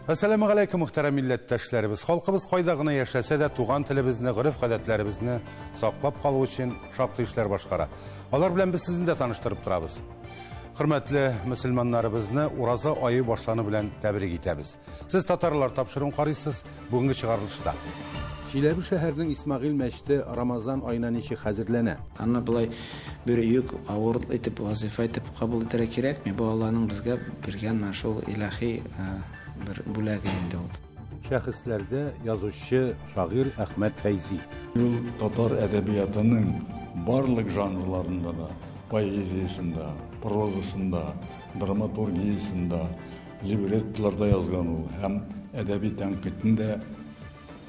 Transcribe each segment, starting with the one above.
Assalamu alaikum muhtaram milletteşlerimiz. Halkımız kayda gına yaşasa da tuğan tilimizni, gırıf gadetlerimizni saklap kalı için şaktı işler başkara. Olar bilen biz sizin de tanıştırıp durabız. Hürmetli Müslümanlarımızı Uraza ayı başlanı bilen tebrik etemiz. Siz Tatarlar tapşırın qarıysız bugünkü çıkarılışta. Çilebi şehirinin İsmail Meşti Ramazan ayına nişi hazırlene. Anna bulay bir yük ağır etip vazife etip kabul ederek gerek mi? Bu Allah'ın bizge birgen naşol ilahi bir bulağı indi oldu. Şahıslerde yazıcı şair Ahmet Feyzi. Tatar edebiyatının barlık janrlarında da, poeziyasında, prozasında, dramaturgiyasında, libretlarda yazgan ol. Hem edebi tenkitinde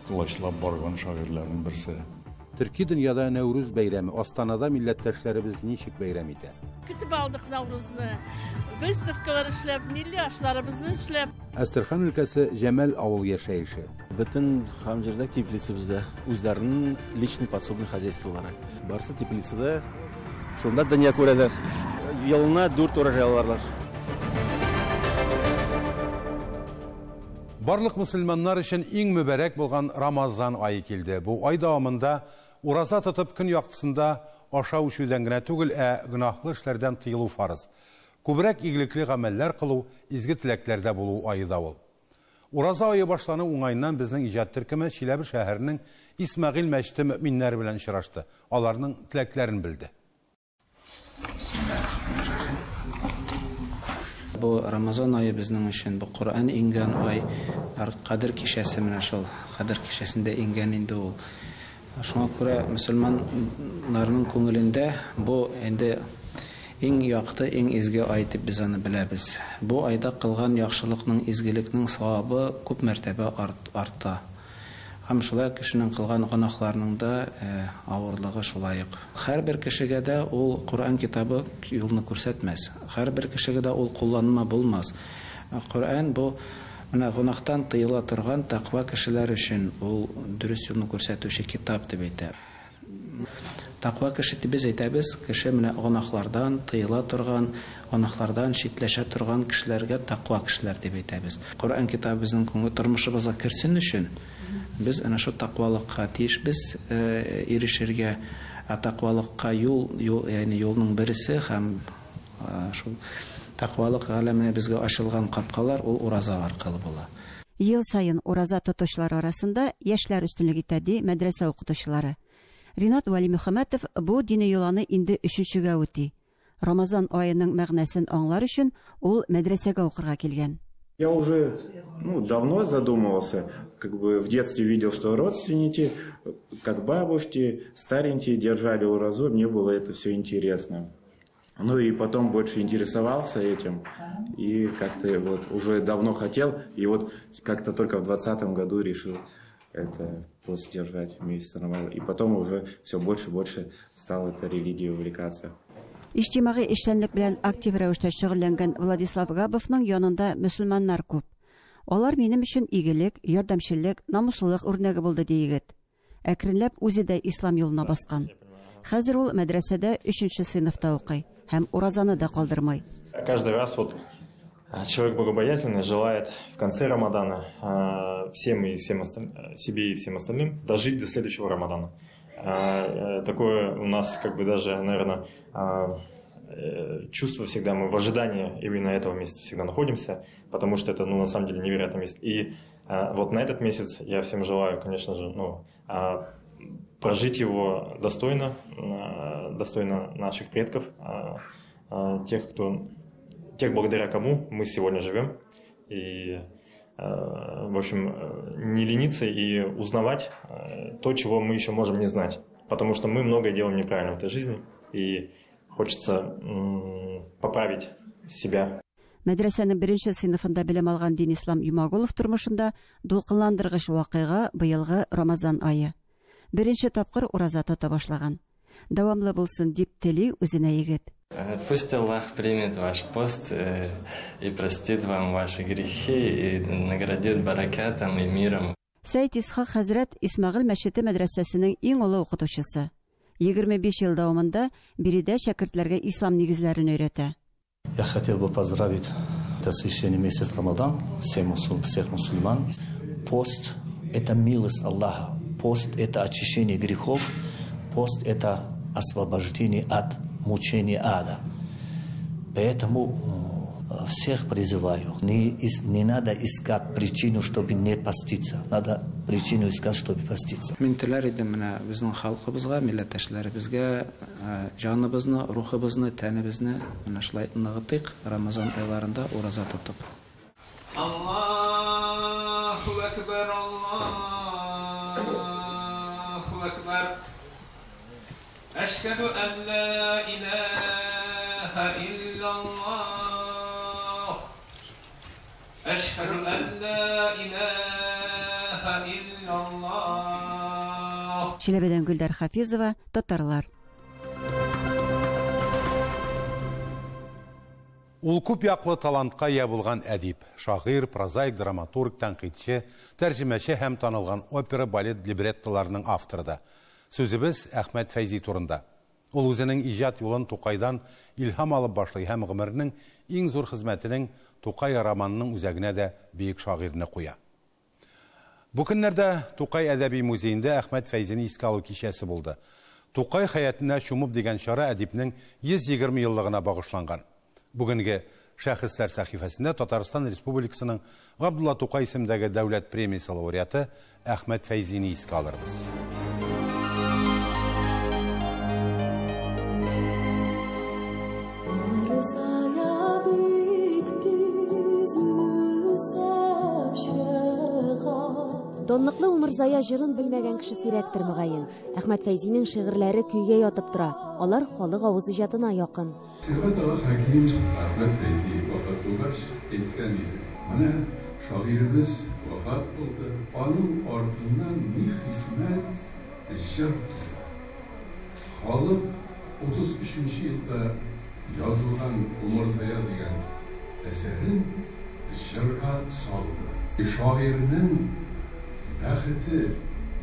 kılaşlap bargan şairlerin birisi. Türkiye dünyada Nevruz beyremi, Astana'da milletteşlerimiz nişik beyremiydi. Kütüp aldık Nevruz'unu, выставkalar işlep, milli aşlarımızı işlep. Astırhan ülkesi Cemel Avul yaşayışı. Bütün hamjirde Teplitsi bizde, özlerinin личный подсобный хозяйстволары. Barsı Teplitsi'de şunda dünya koreler. Yılına 4 urajay alırlar. Barlık Müslümanlar için en mübarek bulgan Ramazan ayı kildi. Bu ay davamında uraza tutup gün yaktısında aşağı uçudan gına tügül günahlı işlerden tıyılı farız. Kubrek iyilikli ameller kılı, izgi tileklerde bulu ayı davul. Uraza ayı başlanı unayından bizden icad Türkümü Çilebi şehirinin İsmail Meşti müminler bilen işraştı. Onlarının tileklerini bildi. Bu Ramazan ayı bizim için bu Kur'an ingen ay Kadir kişisi menaşol Kadir kişisinde ingen indi ol. Şuna göre Müslümanların konuğunda bu ende en yaktı en izgi ay dip biz onu biliriz. Bu ayda kılgan yaxşılıkның izgilikның savabı көп mərtəbə arttı. Hem şulay kişinin kılgan günahlarının da ağırlığı şulayıq. Her bir kişiye de ol Kur'an kitabı yolunu көрсетmez. Her bir kişiye de ol kullanma bulmaz. Kur'an bu günahtan tıyıla turgan takva kişiler için ol dürüst yolunu көрсетуші kitap deb aytar. Takva kişi biz aytamiz, kişi günahlardan tıyıla turgan, günahlardan şitleşe turgan kişilerge takva kişiler deb aytamiz. Kur'an kitabı bizning turmuşımıza kirsin üçün biz ana şu takvalıkka tiş biz erişirge takvalıkka yani yolun birisi hem şu takvalık alemine bizge açılgan kapkalar ol uraza arkalı bola. Yıl sayın uraza tutuşlar arasında yaşlar üstünlük itedi medrese okutuşları. Rinat Vali Muhammadov bu dini yolаны indi 3-шіге өтті. Ramazan ayının мәгънәсен аңлар үшін ул медресеге укырга килгән. Я уже давно задумывался, как бы в детстве видел, что родственники, как бабушки, старенькие держали уразу, мне было это все интересно. Ну и потом больше интересовался этим, и как-то вот уже давно хотел, и вот как-то только в 2020 году решил это пост держать месяц Рамазана. И потом уже все больше и больше стал этой религией увлекаться. İçtimai işlenlik bilen aktiv rəvişdə şüğüllənən Vladislav Gabovның yanında müsəlmanlar көп. Onlar benim üçün iyilik, yardımçılık, namusluluk örnəgi buldu deyigid. Әкренләп үзе дә ислам yoluna баскан. Хәзер ул мәдрәсәдә 3-нче сыйныфта укый һәм уразаны да калдырмый. Каждый раз вот человек богобоязненный желает в конце Рамадана всем и всем себе и всем остальным дожить до следующего Рамадана. Такое у нас как бы даже, наверное, чувство всегда, мы в ожидании именно этого месяца всегда находимся, потому что это, на самом деле, невероятное место. И вот на этот месяц я всем желаю, конечно же, прожить его достойно, достойно наших предков, тех, благодаря кому мы сегодня живем. И, в общем, не лениться и узнавать то, чего мы еще можем не знать. Потому что мы многое делаем неправильно в этой жизни. И хочется поправить себя. Мәдрәсәнең 1-нче сыйныфында белем алган Дин Ислам Юмагулов тормышында дулкынландыргыч вакыйга быелгы Рамазан айы. 1-нче тапкыр ураза тота башлаган. Дәвамлы булсын дип тели үзенә егет. Пусть Аллах примет ваш пост и простит вам ваши грехи и наградит баракатом и миром. Сәйд Исхак хәзрәт Исмагил мәчете мәдрәсәсенең иң олы укытучысы. 25 ел дәвамында биредә шәкертләргә ислам нигезләрен өйрәтә. Я хотел бы поздравить это священный месяц Рамадан, всех мусульман. Пост – это милость Аллаха. Пост – это очищение грехов. Пост – это освобождение от мучения ада. Поэтому всех призываю, не надо искать причину, чтобы не поститься. Надо причину искать, чтобы поститься. Мен теләр идем менә безнең халкыбызга, милләттәшләребезгә җаныбызны, рухыбызны, тәнебезне менә шулай ныгытыйк Рамазан айларында ураза тотып. Аллаһу акбар, Аллаһу акбар. Әшһәдү ан ла илаһа иллаллаһ. Әшһәдү ан ла илаһа иллаллаһ. Чиләбедән Гөлдар Хафизова, татарлар. Ул күп яклы талантка ия булган әдип, шагыйрь, прозаик, драматург, тәнкыйтьче, тәрҗемәче һәм танылган опера, балет либреттоларының авторы да. Сүзебез Әхмәт Фәйзи турында. Ул үзенең иҗат юлын Тукайдан илһам алып башлый һәм гомернең иң зур хезмәтенең Тукай романының үзәгенә дә бөек шагыйрьне куя. Бу көннәрдә Тукай әдәби музейында Әхмәт Фәйзине искә алу кичәсе булды. Тукай хаятына чумып дигән чара әдипнең 120 еллыгына багышланган. Бүгенге Шәхесләр сәхифәсендә Татарстан Республикасының Габдулла Тукай исемендәге дәүләт премиясе лауреаты Әхмәт Фәйзине искә алырбыз. Донлыклы Умырзая җырын белмәгән кеше сирәктер мөгаен. Әхмәт Фәйзинең шигырьләре көйгә ятып тора. Алар халык авыз иҗатына якын. Әхмәт Фәйзи вафат булгач, әйткән иде. Менә шагыйребез вафат булды. Аның артыннан ни хикмәт җыр. Халык 33 елда язылган Умырзая дигән әсәрен җырга салды. Шагыйрьнең бәхете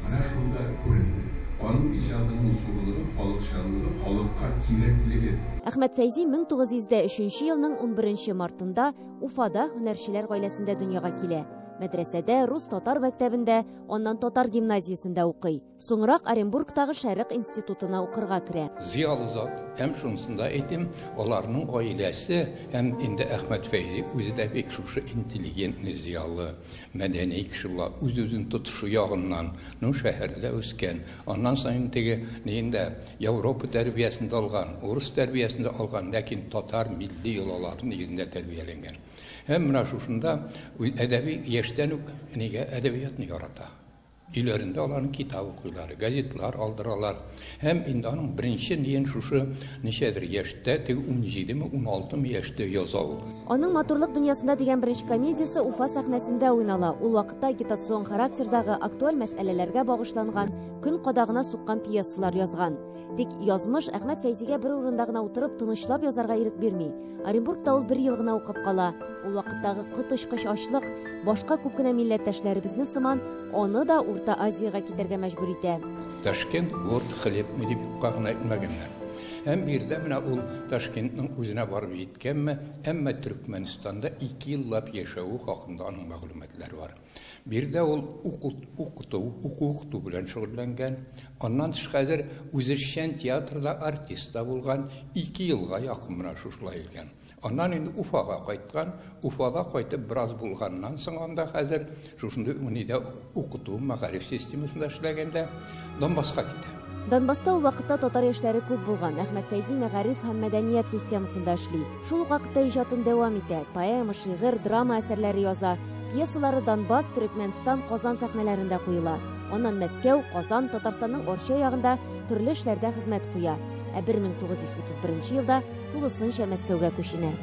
менә шунда күренде. Аның иҗатының усуллыгы, халыкчанлыгы, халыкка кирәклеге. Әхмәт Фәйзи 1903 елның 11 мартында Уфада һөнәрчеләр гаиләсендә дөньяга килә. Мәдрәсәдә, рус-татар мәктәбендә, аннан татар гимназиясендә укый. Соңрак Оренбургтагы Шәрык институтына укырга керә. Зиялы зат, һәм шунсында әйтим, аларның гаиләсе һәм инде Әхмәт Фәйзи үзе дә бик шушы интеллигентный, зиялы, мәдәни кеше була, үз-үзен тотышу ягыннан, шәһәрдә үскән. Аннан соң теге нинде Европа тәрбиясендә алган, урыс тәрбиясендә алган, ләкин татар милли йолаларын нигезендә тәрбияләнгән. Һәм менә шушында әдәби яшьтән үк нигә әдәбиятны ярата. Үйләрендә аларның китап укыйлар, газетлар алдыралар. Һәм инде аның беренче ниен шушы ничәдер яшьтә, 17-16 яшьтә яза ул. Аның матурлык дөньясында дигән беренче комедиясе Уфа сәхнәсендә уйнала. Ул вакытта агитацион характердагы актуаль мәсьәләләргә багышланган, көн кадагына суккан пьесалар язган. Тик язмыш Әхмәт Фәйзигә бер урында гына утырып тынычлап язарга ирек бирми. Оренбургта ул 1 ел гына укып кала. Ул вакыттагы кытышкыч ачлык башка күп кенә милләттәшләребезне сыман аны да Урта Азияга китәргә мәҗбүр итә. Ташкент город хлебный дип кагына әйтмәгәннәр. Һәм бирдә менә ул Ташкентның үзенә барып җиткәнме, әмма Төркмәнстанда 2 еллап яшәү хакында аның мәгълүматлары бар. Бирдә ул укыту белән шөгыльләнгән. Аннан хәзер үзешчән театрда артистта булган, 2 елга якын менә шушылай илгән. Аннан инде Уфага кайткан, Уфага кайтып бераз булганнан соң анда хәзер шушында унида укыту мәгариф системасында эшләгәндә Донбасска китә. Донбасста ул вакытта татар яшьләре күп булган. Әхмәт Фәйзи мәгариф һәм мәдәният системасында эшли. Шул вакытта иҗатын дәвам итә. Поэма, шигырь, драма әсәрләре яза. Пьесалары Донбасс, Төркмәнстан, Казан сәхнәләрендә куела. Аннан Мәскәү, Казан, Татарстанның Орча ягында төрле эшләрдә хезмәт куя. 1931 елда тулысынча Мәскәүгә күченә.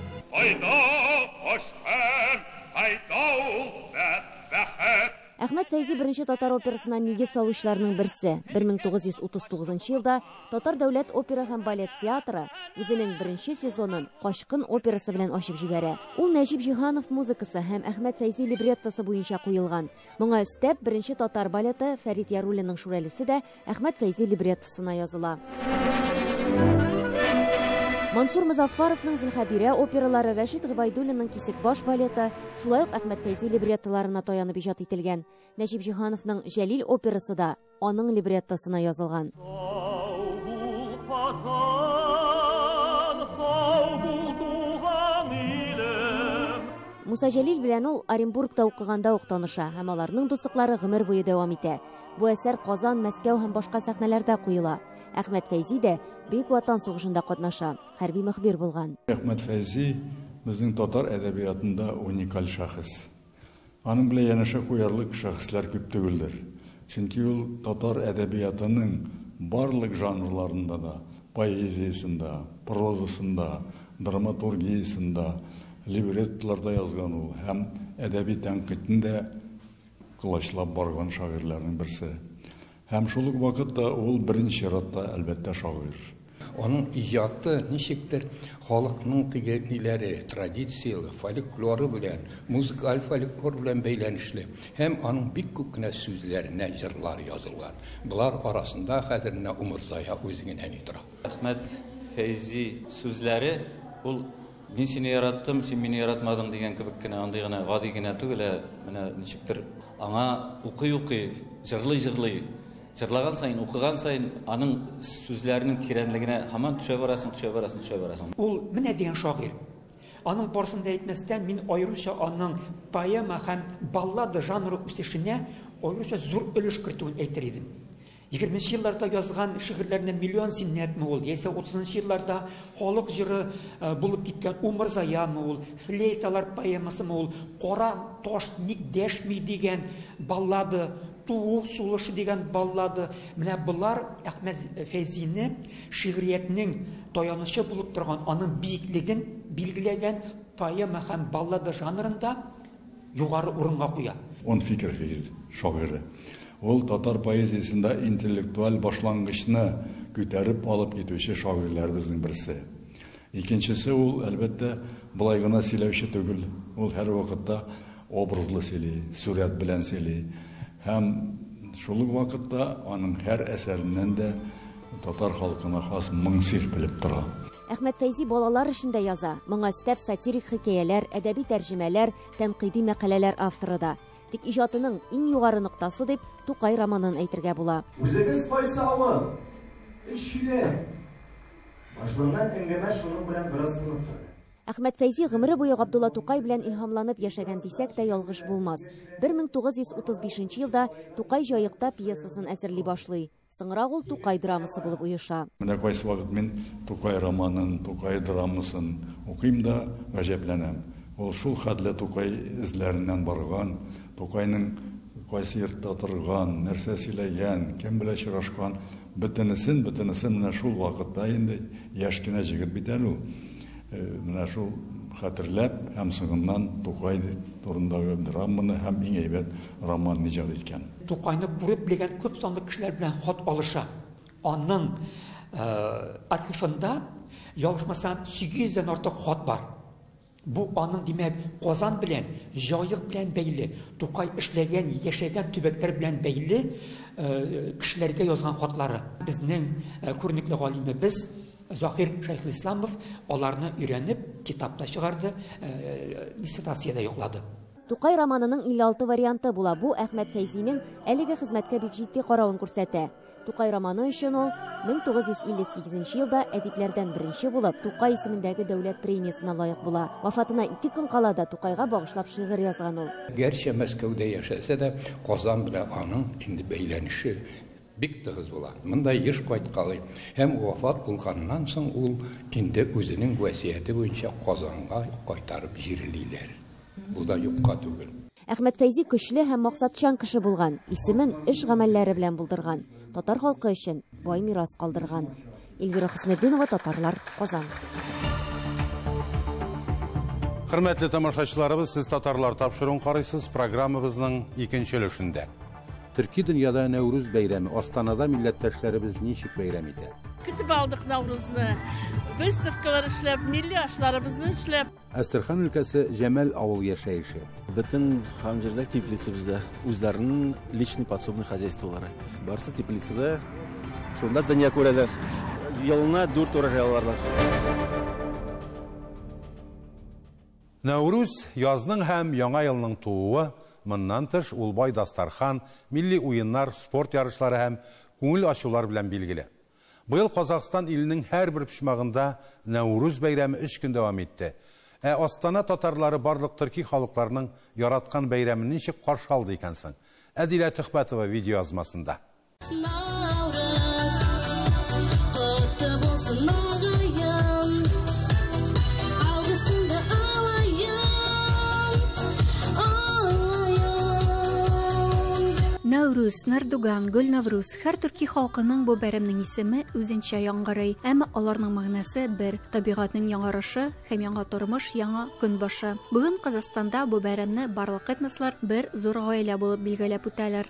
Әхмәт Фәйзи беренче татар операсына нигез салучыларның берсе. 1939 елда Татар дәүләт опера һәм балет театры үзенең беренче сезонын Кашкын операсы белән ачып җибәрә. Ул Нәҗип Җиһанов музыкасы һәм Әхмәт Фәйзи либреттосы буенча куелган. Моңа өстәп беренче татар балеты Фәрит Яруллинның Шүрәлесе дә Әхмәт Фәйзи либреттосына языла. Мансур Музаффаровның Зөлхәбирә опералары, Рәшид Гыбайдуллинның Кисек баш балеты, шулай ук Әхмәт Фәйзи либреттоларына таянып иҗат ителгән. Нәҗип Җиһановның Җәлил операсы да аның либреттосына язылган. Муса Җәлил белән ул Оренбургта укыганда ук таныша, һәм аларның дуслыклары гомер буе дәвам итә. Бу әсәр Казан, Мәскәү һәм башка сәхнәләрдә куела. Әхмәт Фәйзи дә Бөек Ватан сугышында катнаша, хәрби мөхбир булган. Әхмәт Фәйзи безнең татар әдәбиятында уникаль шәхес. Аның белән янәшә куярлык шәхесләр күп түгелдер. Чөнки ул татар әдәбиятының барлык жанрларында да, поэзиясында, прозасында, драматургиясында, либреттоларда язган ул һәм әдәби тәнкыйтендә кылычлап барган шагыйрьләрнең берсе. Һәм шул ук вакытта ул беренче чиратта әлбәттә шагыйрь. Onun icatı nişiktir halkının tigenileri, tradisiyalı, folkloru bilen, müzikal folklor bilen beylenişli. Hem onun bir küküne sözlerine jırlar yazılgan. Bunlar arasında kadirine umurzaya özünden itira. Ahmet Feyzi sözleri, bu ben seni yarattım, sen beni yaratmadın diyen kibikine, andığına, gadigine tügüle, nişiktir. Ana uqi, jırlı. Жырлаған сайын, оқыған сайын, аның сүзләрінің тирәнлегенә һаман төшә барасың. Ул менә дигән шагыйрь. Аның барысында әйтмәстән, мин аеруча аның поэма һәм баллада жанры үсешенә аеруча зур өлеш кертүен әйтер идем. 20-нче елларда язган шигырьләренә миллион синнәтме ул, яисә 30-нчы елларда халык җыры булып киткән Умырзаямы ул, флейталар поэмасымы ул, Кара таш ник дәшми дигән баллады, Туу сулышы дигән баллады. Менә булар Әхмәт Фәйзине шигъриятның таянышы булып торган, аның биеклеген билгеләгән поэма һәм баллада жанрында югары урынга куя. Он фикер шагыйрь. Ул татар поэзиясында интеллектуаль башлангычны күтәреп алып китүче шагыйрьләребезнең берсе. Икенчесе ул әлбәттә булай гына сөйләүче түгел. Ул һәр вакытта образлы сөйли, сурәт белән сөйли. Һәм шул вакытта аның һәр әсәреннән дә татар халкына хас моң сирпелеп тора. Әхмәт Фәйзи балалар эшендә яза. Моңа стәп сатирик хикәяләр, әдәби тәрҗемәләр, тәнкыйди мәкаләләр авторы да. Тик иҗатының иң югары ноктасы дип Тукай романын әйтергә була. Үзегез кайсы авыл? Эшчеләр. Башланган әңгәмә шуның белән бераз тынып торды. Әхмәт Фәйзи гомере буе Габдулла Тукай белән илһамланып яшәгән дисәк тә ялгыш булмас. 1935 елда Тукай җаекта пьесасын әзерли башлый. Соңрак ул Тукай драмасы булып уеша. Менә кайсы вакыт мин Тукай романын, Тукай драмасын укыйм да гаҗәпләнәм. Ул шул хәтле Тукай эзләреннән барган, Тукайның кайсы йортта торган, нәрсә сөйләгән, кем белән очрашкан, бөтенесен менә шул вакытта инде яшь кенә җигет бит әле ул. Менә шул хәтерләп һәм соңыннан Тукай турындагы драманы һәм иң әйбәт роман иҗат иткән. Тукайны күреп белгән күп санлы кешеләр белән хат алыша. Аның архивында ялгышмасам 800дән артык хат бар. Бу аның димәк Казан белән, Җаек белән бәйле, Тукай эшләгән, яшәгән төбәкләр белән бәйле кешеләргә язган хатлары. Безнең күренекле галимебез Захир Шәйхелисламов аларны өйрәнеп китапта чыгарды, диссертациядә юклады. Тукай романының 56 варианты була. Бу Әхмәт Фәйзинең әлеге хезмәткә бик җитди каравын күрсәтә. Тукай романы өчен ул 1958 елда әдипләрдән беренче булып Тукай исемендәге дәүләт премиясына лаек була. Вафатына 2 көн кала да Тукайга багышлап шигырь язган ул. Гәрчә Мәскәүдә яшәсә дә, Казан белән аның инде бәйләнеше бик тыгыз була. Монда еш кайткалы. Һәм вафат булганнан соң ул инде үзенең васияте буенча Казанга кайтарып җирлиләр. Бу да юкка түгел. Әхмәт Фәйзи көчле һәм максатчан кеше булган. Исемен эш гамәлләре белән булдырган. Татар халкы өчен бай мирас калдырган. Эльвира Хөснетдинова, Татарлар, Казан. Хөрмәтле тамашачыларыбыз, сез Татарлар тапшыруын карыйсыз программабызның икенче өлешендә. Төрки дөньяда Нәүрүз бәйрәме, Астанада милләттәшләребез ничек бәйрәм итә? Көтеп алдык Нәүрүзне. Выставкалар эшләп, милли ашларыбызны эшләп. Әстерхан өлкәсе Җәмәл авыл яшәеше. Бөтен һәм җирдә теплица бездә. Үзләренең личный подсобный хозяйстволары. Барсы теплицада шунда дөнья күрәләр. Елына 4 урожай алалар. Нәүрүз язның һәм яңа елның тууы, моннан тыш ул бай дастархан, милли уеннар, спорт ярышлары һәм күңел ачулар белән билгеле. Быел Казакстан иленең һәрбер почмагында Нәүрүз бәйрәме 3 көн дәвам итте. Астана татарлары барлык төрки халыкларның яраткан бәйрәмен ничек каршы алды икәнсең? Әдилә Төхбәтова видео язмасында. Нәүрүз, Нардуган, Гөл Навруз, һәр төрки халкының бу бәйрәмнең исеме үзенчә яңгырый, әмма аларның мәгънәсе бер: табигатьнең яңарышы һәм яңа тормыш, яңа көн башы. Бүген Казакстанда бу бәйрәмне барлык этнослар бер зур гаилә булып билгеләп үтәләр.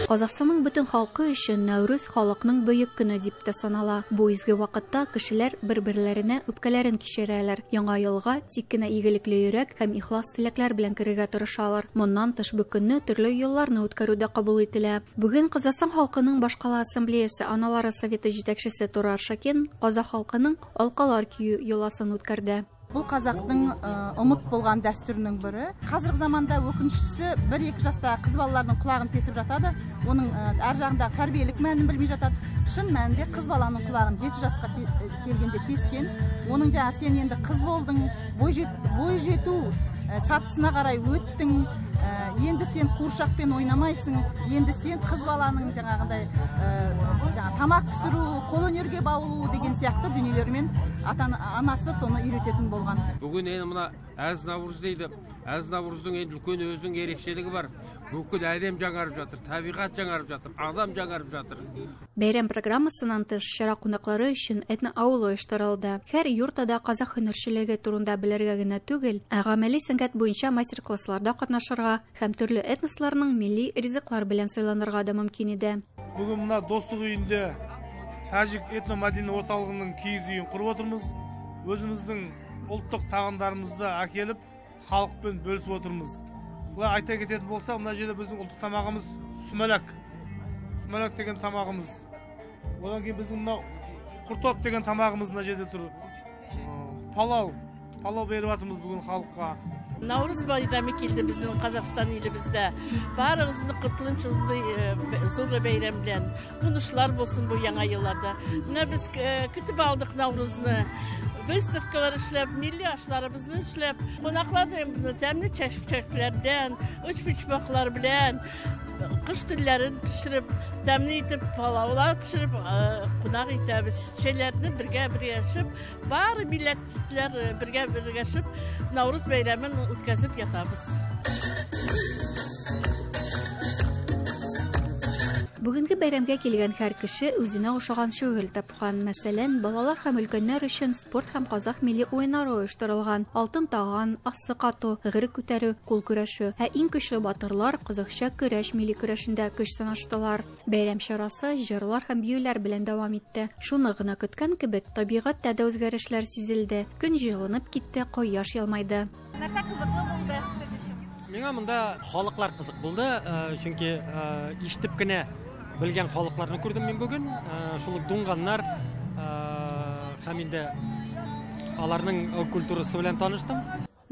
Казакстанның бөтен халкы өчен Нәүрүз халыкның бөек көне дип тә санала. Бу изге вакытта кешеләр бер-берләренә үпкәләрен кичерәләр. Яңа елга тик кенә игелекле йөрәк һәм ихлас теләкләр белән керергә тырышалар. Моннан тыш бу көнне төрле юлларны үткәрүдә кабул ителә. Бүген Казакстан халкының башкала ассамблеясе аналары советы җитәкчесе Турар Шакин Казак халкының алкалар кию йоласын үткәрде. Бұл қазақтың ұмыт болған дәстүрінің бірі. Қазіргі заманда өкінішісі 1-2 жаста қыз балалардың құлағын тесіп жатады. Оның әр жағындағы тәрбиелік мәнін білмей жатады. Шын мәнінде қыз баланың құлағын 7 жасқа келгенде тескен. Оның жаңа сен енді қыз болдың, бой жету сатысына қарай өттің. Енді сен қуыршақпен ойнамайсың. Енді сен қыз баланың жаңағындай тамақ пісіру, қолөнерге баулу деген сияқты дүниелермен анасы соны үйрететін болған. Бүгін енді мына Әз Наурыз дейді. Әз Наурыздың енді үлкен өзінің ерекшелігі бар. Бүкіл әлем жаңарып жатыр, табиғат жаңарып жатыр, адам жаңарып жатыр. Бәйрәм программасынан тыш чара кунаклары өчен этно-аул оештырылды. Һәр йортада казак һөнәрчелеге турында белергә генә түгел, гамәли сәнгать буенча мастер-классларда катнашырга һәм төрле этносларның милли ризыклар белән сыйланырга да мөмкин иде. Бүген мына достык үйендә Тәҗик этно-мәдәни орталыгының киіз үйін құрып отырмыз. Өзіміздің ұлттық тағамдарымызды әкеліп, халықпен бөлісіп отырмыз. Бұлай айта кететін болса, мына жерде біздің ұлттық тамағымыз сүмәләк. Сүмәләк деген тамағымыз. Одан кейін біздің мына құртоп деген тамағымыз мына жерде тұр. Палау беріп жатырмыз бүгін халыққа. Наурыз байрамы келді біздің Қазақстан елімізде. Барыңызды құтылын жылды зор бәйрәм белән. Уңышлар болсын бұл яңа елларда. Менә біз күтіп алдық Наурызны. Выставкалар эшләп, милли ашларыбызны эшләп, кунакларны тәмле чәчәкләрдән, үч пичмаклар белән кыш телләрен пешереп, тәмле итеп палаулар пешереп, кунак итәбез. Чәйләрне бергә яшәп, бары милләтләр бергә яшәп, Наурыз бәйрәмен үткәреп ятабыз. Бүгенге бәйрәмгә килгән һәр кеше үзенә ошаган шөгыль тапкан. Мәсәлән, балалар һәм өлкәннәр өчен спорт һәм казак милли уеннары оештырылган. Алтын таган, ассык ату, гыры күтәрү, кул көрәше. Ә иң көчле батырлар кызыкча көрәш милли көрәшендә көч сынаштылар. Бәйрәм чарасы җырлар һәм биюләр белән дәвам итте. Шуны гына көткән кебек, табигатьтә дә үзгәрешләр сизелде. Көн җылынып китте, кояш ялмайды. Нәрсә кызыклы булды сез өчен? Миңа монда халыклар кызык булды, чөнки ишетеп кенә белгән халыкларны күрдем мин бүген. Шул дуңганнар һәм инде аларның культурасы белән таныштым.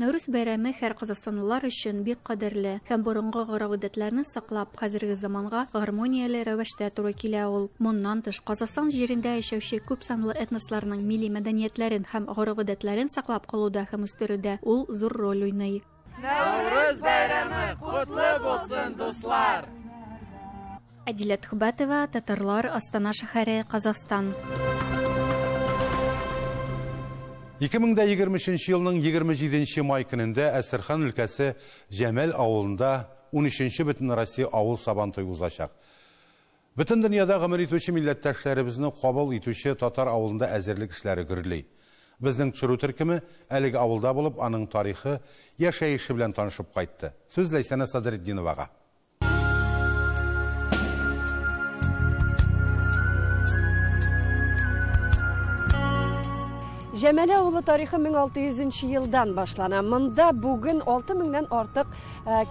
Нәүрүз бәйрәме һәр казакстанлылар өчен бик кадерле һәм борынгы гореф-гадәтләрне саклап, хәзерге заманга гармонияле рәвештә туры килә ул. Моннан тыш Казакстан җирендә яшәүче күп санлы этносларның милли мәдәниятләрен һәм гореф-гадәтләрен саклап калуда һәм үстерүдә ул зур роль уйный. Нәүрүз бәйрәме кутлы булсын, дуслар! Әдилә Төхбәтова, Татарлар, Астана шәһәре, Казакстан. 2023 елның 27 май көнендә Әстерхан өлкәсе Җәмәл авылында 13-нче бөтен Россия авыл сабантуй узачак. Бөтен дөньяда гомер итүче милләттәшләребезне кабул итүче татар авылында әзерлек эшләре гөрли. Безнең төшерү төркеме әлеге авылда булып, аның тарихы, яшәеше белән танышып кайтты. Сүз Ләйсәнә Садретдиновага. Жәмәле авылы тарихы 1600 елдан башлана. Монда бүген 6000-нән артык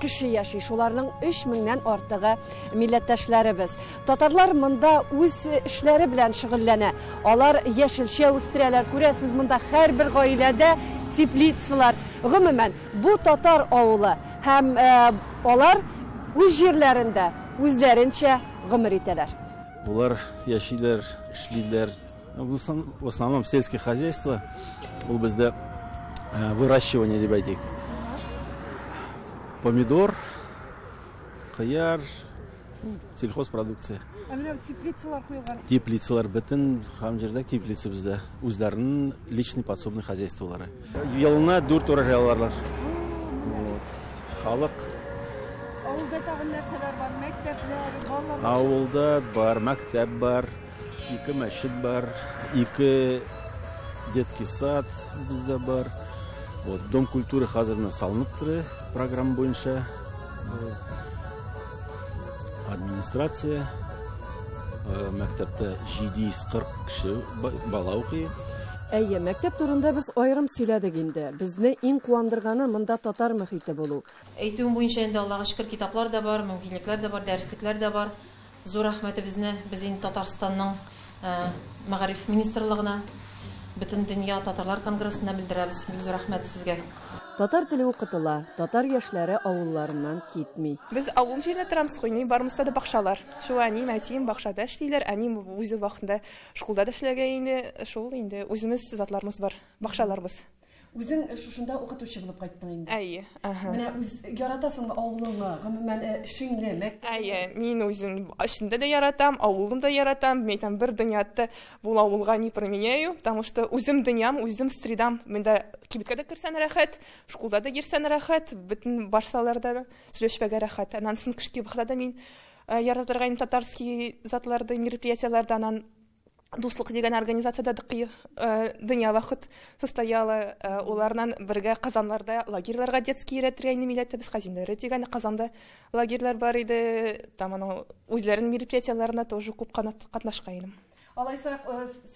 кеше яши. Шуларның 3000-нән артыгы милләттәшләребез. Татарлар монда үз эшләре белән шөгыльләнә. Алар яшелчә үстерәләр. Күрәсез, монда һәрбер гаиләдә теплицалар. Гомумән, бу татар авылы һәм алар үз җирләрендә үзләренчә гомер итәләр. Булар яшиләр, эшлиләр. В основном сельское хозяйство, бездә выращивание дип әйтик. Помидор, кыяр, сельхозпродукция. Теплицалар куелган. Теплицалар бөтен һәм җирдә теплица бездә. Үзләренең личный подсобный хозяйстволары. Елына 4 урожай алалар. Халык. Авылда тагын нәрсәләр бар? Мәктәпләр, балалар. Авылда бар, мәктәп бар. 2 мәчет бар, 2 детский сад бездә бар. Дом культуры хәзерне салынып тора программа буенча. Администрация мәктәптә 740 кеше бала укый. Әйе, мәктәп турында без аерым сөйләдек инде. Безне иң куандырганы монда татар мөхите булу. Әйтүем буенча инде Аллага шөкер китаплар да бар, мөмкинлекләр дә бар, дәреслекләр дә бар. Зур рәхмәтебезне без инде Татарстанның Мәгариф министрлыгына, бөтен дөнья татарлар конгрессына белдерәбез. Бик зур рәхмәт сезгә. Татар теле укытыла, татар яшьләре авылларыннан китми. Без авыл җирендә торамыз, барымызда да бакчалар. Шу әним, әтием бакчада эшлиләр, әним үзе вакытында школда да эшләгән инде, шул инде үзебез затларыбыз бар, бакчаларыбыз. Үзең шушында укытучы булып кайттың инде. Әйе, Менә үз яратасыңмы авылыңны, гомумән эшеңне, мәктәп? Әйе, мин үзем эшендә дә яратам, авылымда да яратам. Мәйтәм, бер дөньяда бу авылга не променяю, потому что үзем дөньям, үзем средам. Миндә кибеткә дә керсән рәхәт, школда да йөрсән рәхәт, бөтен барсаларда сөйләшпәгә рәхәт. Аннан кышкы вакытта да мин яратырга татарский затларды, мероприятиялардан Дуслык дигән организациядә дөнья вакыт состояла, улардан бергә Казанларда лагерьларга детский өйрәтергә милләтебез хәзинәләре дигән Казанда лагерьлар бар иде. Там аның үзләренең мероприятияларына тоже күп катнашкан. Алайса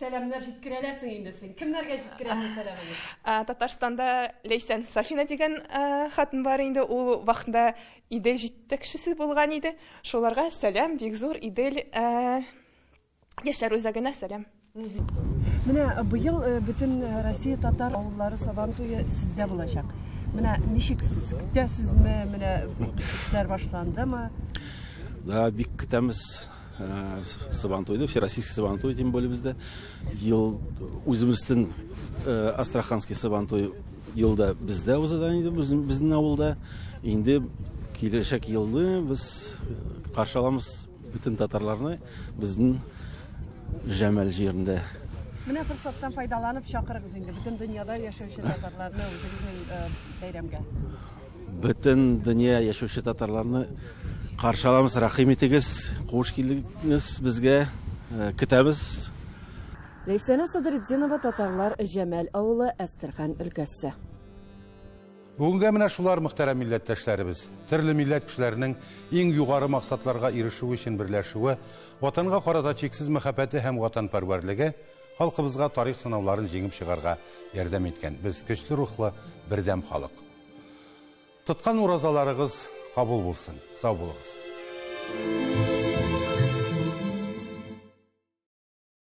сәламнар җиткерәләсең инде син. Кемнәргә җиткерәсең сәламыңны? Татарстанда Лейсан Сафина дигән хатын бар инде. Ул вакытта Идел җитәкчесе булган иде. Шуларга сәлам, бик зур Идел Яшәр үзәгенә сәлам. Менә быел бөтен Россия татар авыллары Сабантуе сездә булачак. Менә ничек сез көтәсезме? Менә эшләр башландымы? Да, бик көтәмез Сабантуйда, Всероссийский Сабантуй, тем более бездә. Ел үзебезнең Астраханский Сабантуй елда бездә узыдан иде, безнең авылда. Инде киләчәк елны без каршы аламыз бөтен татарларны безнең Жәмәл җирендә. Менә форсаттан файдаланып чакырыгыз инде бөтен дөньяда яшәүче татарларны үзегезнең бәйрәмгә. Бөтен дөнья яшәүче татарларны каршы аламыз, рәхим итегез, куш килдегез безгә, көтәбез. Лейсана Садретдинова, татарлар, Жәмәл авылы, Әстерхан өлкәсе. Бүгенге менә шулар мөхтәрәм милләттәшләребез. Төрле милләт кешеләренең иң югары максатларга ирешү өчен берләшүе, ватанга карата чиксез мәхәббәте һәм ватанпәрвәрлеге халкыбызга тарих сынауларын җиңеп чыгарга ярдәм иткән. Без көчле рухлы бердәм халык. Тоткан уразаларыгыз кабул булсын. Сау булыгыз.